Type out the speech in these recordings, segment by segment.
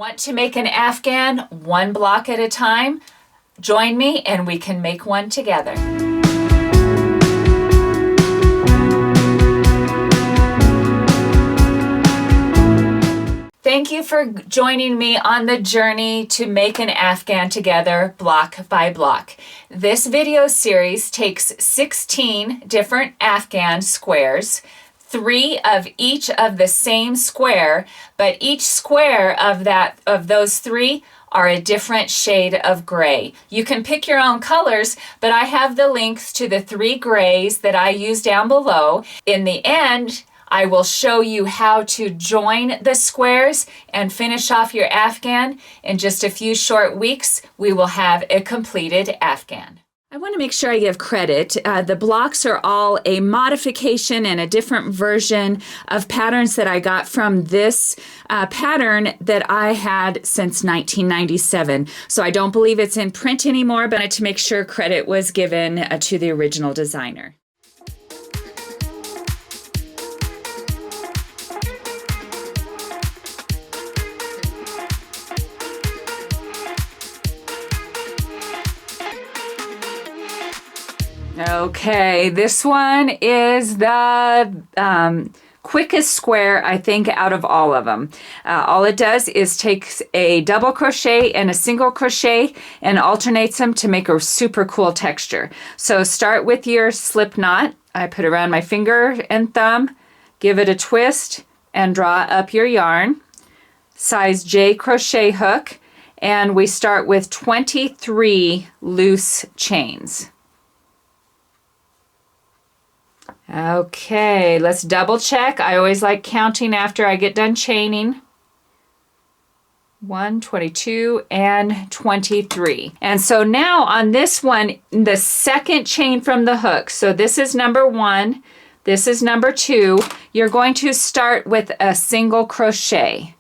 Want to make an Afghan one block at a time? Join me and we can make one together. Thank you for joining me on the journey to make an Afghan together block by block. This video series takes 16 different Afghan squares, 3 of each of the same square, but each square of those 3 are a different shade of gray. You can pick your own colors, but I have the links to the 3 grays that I use down below. In the end, I will show you how to join the squares and finish off your Afghan. In just a few short weeks, we will have a completed Afghan. I want to make sure I give credit. The blocks are all a modification and a different version of patterns that I got from this pattern that I had since 1997. So I don't believe it's in print anymore, but I had to make sure credit was given to the original designer. Okay, this one is the quickest square, I think, out of all of them. All it does is takes a double crochet and a single crochet and alternates them to make a super cool texture. So start with your slip knot. I put around my finger and thumb, give it a twist, and draw up your yarn. Size J crochet hook, and we start with 23 loose chains. Okay, let's double check. I always like counting after I get done chaining. 1, 22, and 23. And so now on this one, the second chain from the hook, so this is number 1, this is number 2, you're going to start with a single crochet.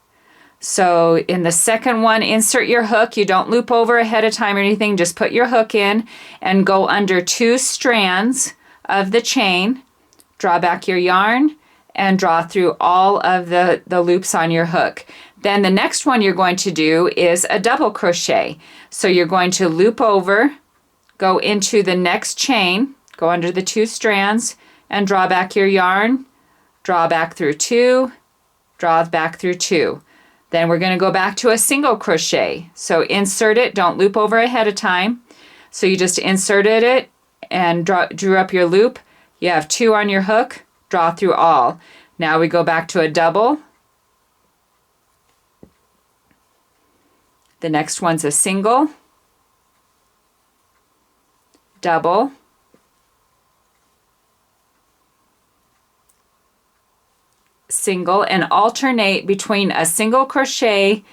So in the second one, insert your hook. You don't loop over ahead of time or anything, just put your hook in and go under 2 strands of the chain. Draw back your yarn and draw through all of the loops on your hook. Then the next one you're going to do is a double crochet. So you're going to loop over, go into the next chain, go under the 2 strands, and draw back your yarn, draw back through 2, draw back through 2. Then we're going to go back to a single crochet. So insert it, don't loop over ahead of time. So you just inserted it and drew up your loop. You have 2 on your hook, draw through all. Now we go back to a double. The next one's a single, double, single, and alternate between a single crochet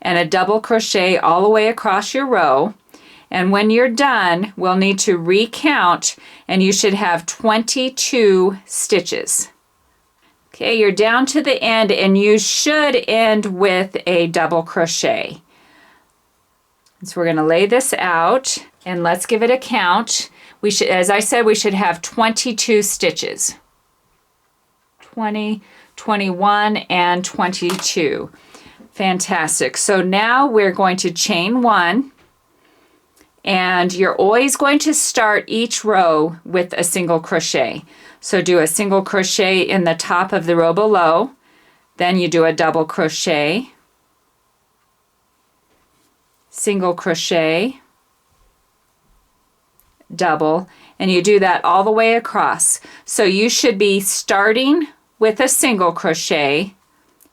and a double crochet all the way across your row. And when you're done, we'll need to recount, and you should have 22 stitches. Okay, you're down to the end, and you should end with a double crochet. So we're going to lay this out, and let's give it a count. We should, as I said, we should have 22 stitches. 20, 21, and 22. Fantastic. So now we're going to chain 1. And you're always going to start each row with a single crochet. So do a single crochet in the top of the row below. Then you do a double crochet, single crochet, double, and you do that all the way across. So you should be starting with a single crochet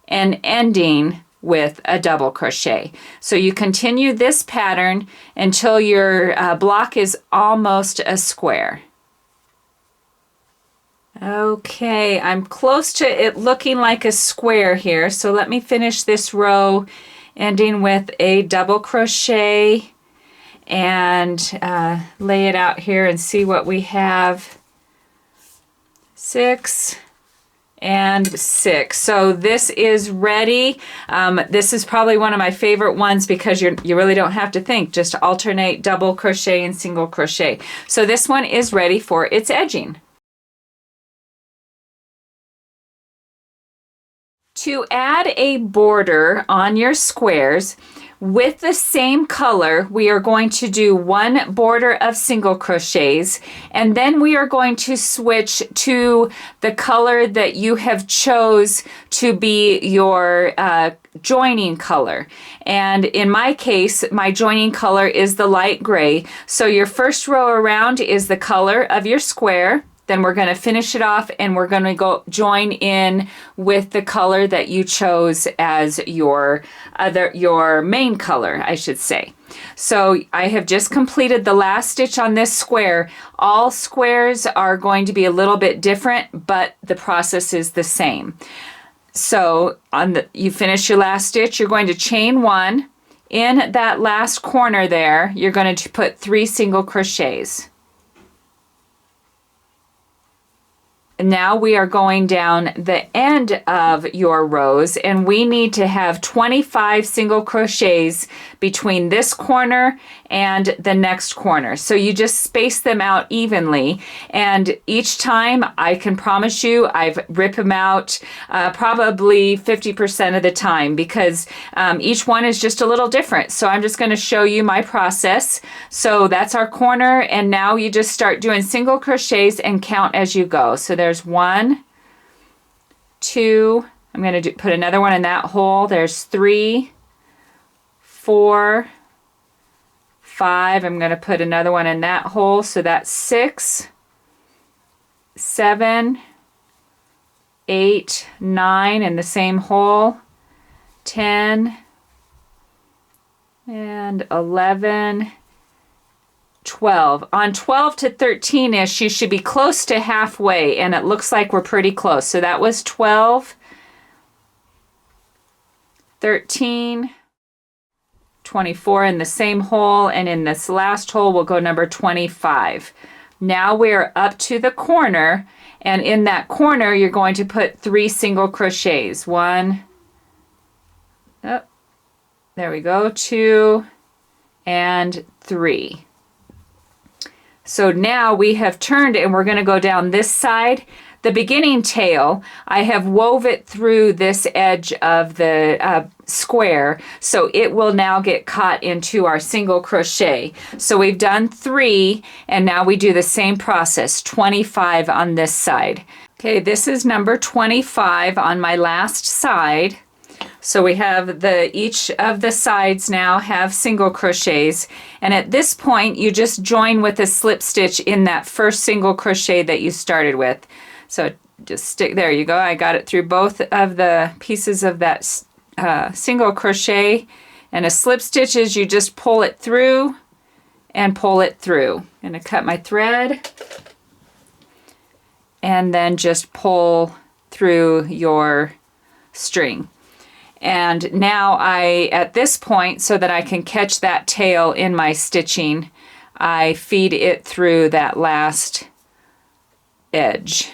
and ending with a double crochet. So you continue this pattern until your block is almost a square. Okay, I'm close to it looking like a square here. So let me finish this row ending with a double crochet and lay it out here and see what we have. 6 and 6. So this is ready. This is probably one of my favorite ones because you really don't have to think, just alternate double crochet and single crochet. So this one is ready for its edging. To add a border on your squares with the same color, we are going to do one border of single crochets, and then we are going to switch to the color that you have chose to be your joining color. And in my case, my joining color is the light gray. So your first row around is the color of your square. Then we're going to finish it off and we're going to go join in with the color that you chose as your main color, I should say. So I have just completed the last stitch on this square. All squares are going to be a little bit different, but the process is the same. So you finish your last stitch, you're going to chain one. In that last corner there, you're going to put 3 single crochets. Now we are going down the end of your rows, and we need to have 25 single crochets between this corner and the next corner. So you just space them out evenly, and each time I can promise you I've ripped them out probably 50% of the time, because each one is just a little different. So I'm just going to show you my process. So that's our corner, and now you just start doing single crochets and count as you go. So there's 1, 2, I'm going to put another one in that hole. There's 3, 4, 5. I'm going to put another one in that hole. So that's 6, 7, 8, 9 in the same hole, 10, and 11, 12. On 12 to 13-ish, you should be close to halfway, and it looks like we're pretty close. So that was 12, 13, 24 in the same hole, and in this last hole we'll go number 25. Now we're up to the corner, and in that corner you're going to put 3 single crochets. 1, oh, there we go, 2, and 3. So now we have turned and we're going to go down this side. The beginning tail, I have wove it through this edge of the square, so it will now get caught into our single crochet. So we've done 3, and now we do the same process, 25 on this side. Okay, this is number 25 on my last side. So we have each of the sides now have single crochets, and at this point you just join with a slip stitch in that first single crochet that you started with. So just stick, there you go, I got it through both of the pieces of that single crochet, and a slip stitch is you just pull it through and pull it through. I'm going to cut my thread and then just pull through your string. And now at this point, so that I can catch that tail in my stitching, I feed it through that last edge.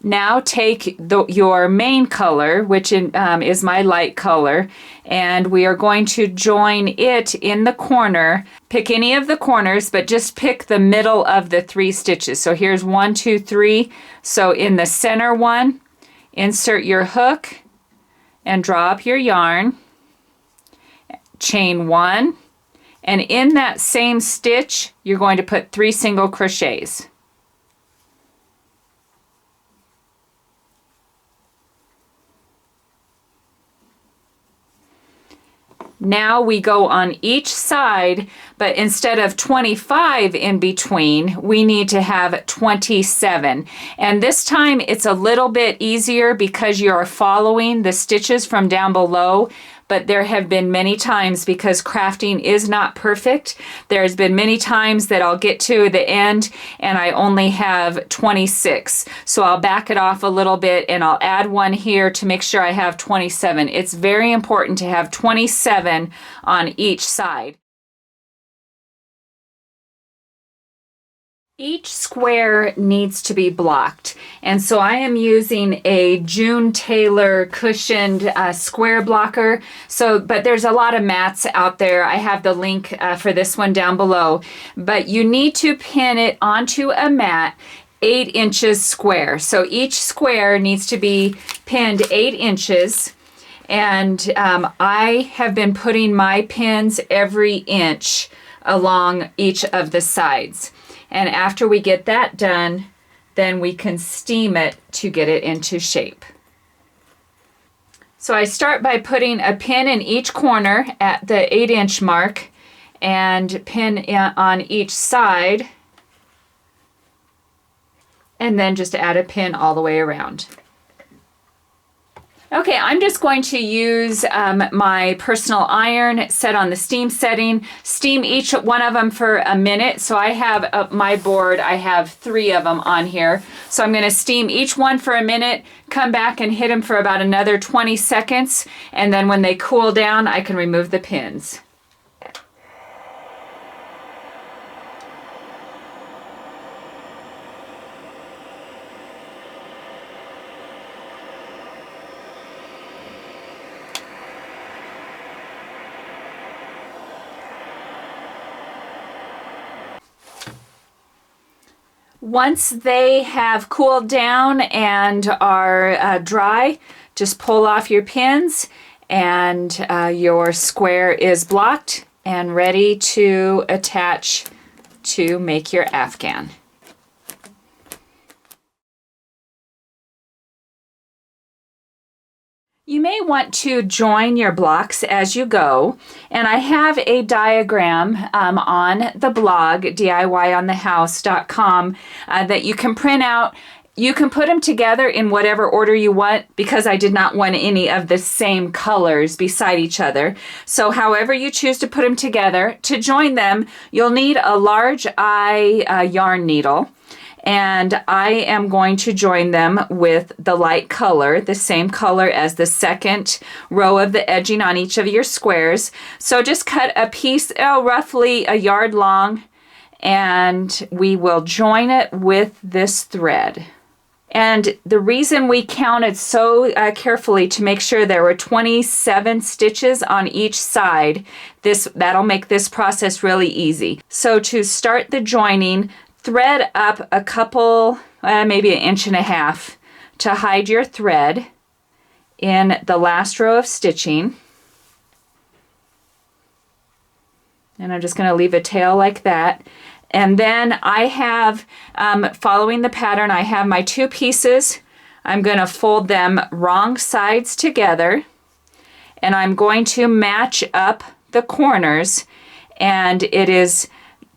Now take your main color, which is my light color, and we are going to join it in the corner. Pick any of the corners, but just pick the middle of the 3 stitches. So here's 1, 2, 3. So in the center one, insert your hook and draw up your yarn. Chain 1, and in that same stitch, you're going to put 3 single crochets. Now we go on each side, but instead of 25 in between, we need to have 27. And this time it's a little bit easier because you're following the stitches from down below. But there have been many times, because crafting is not perfect, there's been many times that I'll get to the end and I only have 26. So I'll back it off a little bit and I'll add one here to make sure I have 27. It's very important to have 27 on each side. Each square needs to be blocked, and so I am using a June Taylor cushioned square blocker. But there's a lot of mats out there. I have the link for this one down below, but you need to pin it onto a mat 8 inches square. So each square needs to be pinned 8 inches. And I have been putting my pins every inch along each of the sides. And after we get that done, then we can steam it to get it into shape. So I start by putting a pin in each corner at the 8-inch mark and pin on each side, and then just add a pin all the way around. Okay, I'm just going to use my personal iron set on the steam setting. Steam each one of them for a minute. So I have my board, I have 3 of them on here. So I'm going to steam each one for a minute, come back and hit them for about another 20 seconds. And then when they cool down, I can remove the pins. Once they have cooled down and are dry, just pull off your pins and your square is blocked and ready to attach to make your Afghan. You may want to join your blocks as you go, and I have a diagram on the blog, DIYonthehouse.com, that you can print out. You can put them together in whatever order you want because I did not want any of the same colors beside each other. So however you choose to put them together, to join them, you'll need a large eye yarn needle. And I am going to join them with the light color, the same color as the second row of the edging on each of your squares. So just cut a piece, roughly a yard long, and we will join it with this thread. And the reason we counted so carefully to make sure there were 27 stitches on each side, that'll make this process really easy. So to start the joining, thread up a couple, maybe 1.5 inches to hide your thread in the last row of stitching. And I'm just going to leave a tail like that. And then I have, following the pattern, I have my 2 pieces. I'm going to fold them wrong sides together. And I'm going to match up the corners. And it is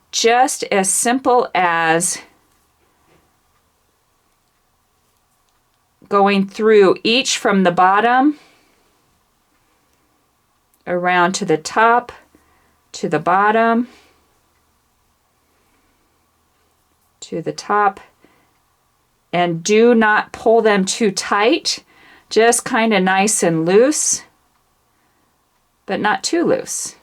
just as simple as going through each from the bottom around to the top, to the bottom, to the top, and do not pull them too tight, just kind of nice and loose, but not too loose.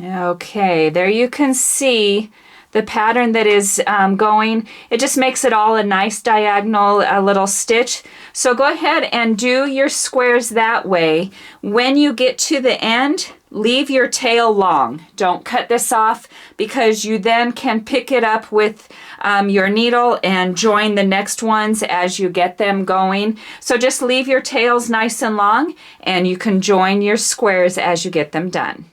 Okay, there you can see the pattern that is going. It just makes it all a nice diagonal little stitch. So go ahead and do your squares that way. When you get to the end, leave your tail long. Don't cut this off because you then can pick it up with your needle and join the next ones as you get them going. So just leave your tails nice and long and you can join your squares as you get them done.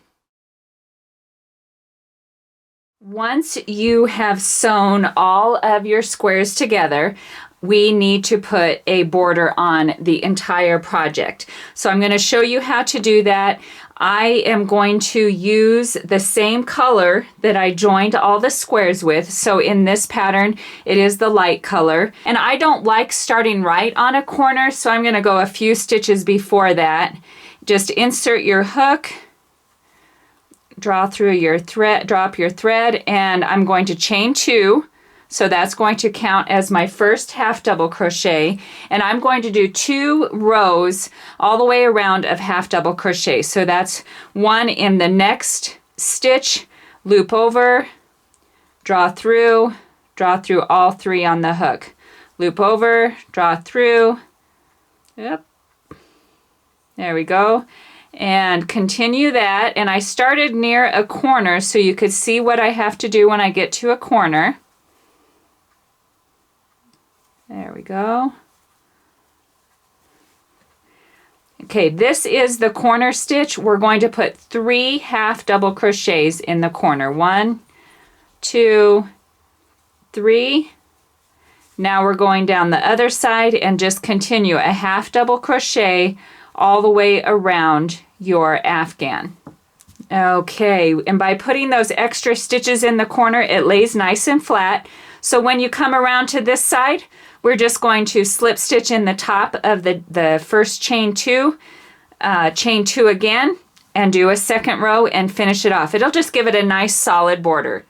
Once you have sewn all of your squares together, we need to put a border on the entire project. So I'm going to show you how to do that. I am going to use the same color that I joined all the squares with. So in this pattern, it is the light color. And I don't like starting right on a corner, so I'm going to go a few stitches before that. Just insert your hook, draw through your thread, drop your thread, and I'm going to chain 2. So that's going to count as my first half double crochet, and I'm going to do 2 rows all the way around of half double crochet. So that's 1 in the next stitch, loop over, draw through all 3 on the hook, loop over, draw through, yep, there we go. and continue that. And I started near a corner so you could see what I have to do when I get to a corner. There we go. Okay, this is the corner stitch. We're going to put 3 half double crochets in the corner. 1, 2, 3. Now we're going down the other side and just continue a half double crochet all the way around your Afghan. Okay, and by putting those extra stitches in the corner, it lays nice and flat. So when you come around to this side, we're just going to slip stitch in the top of the first chain 2 again, and do a second row and finish it off. It'll just give it a nice solid border.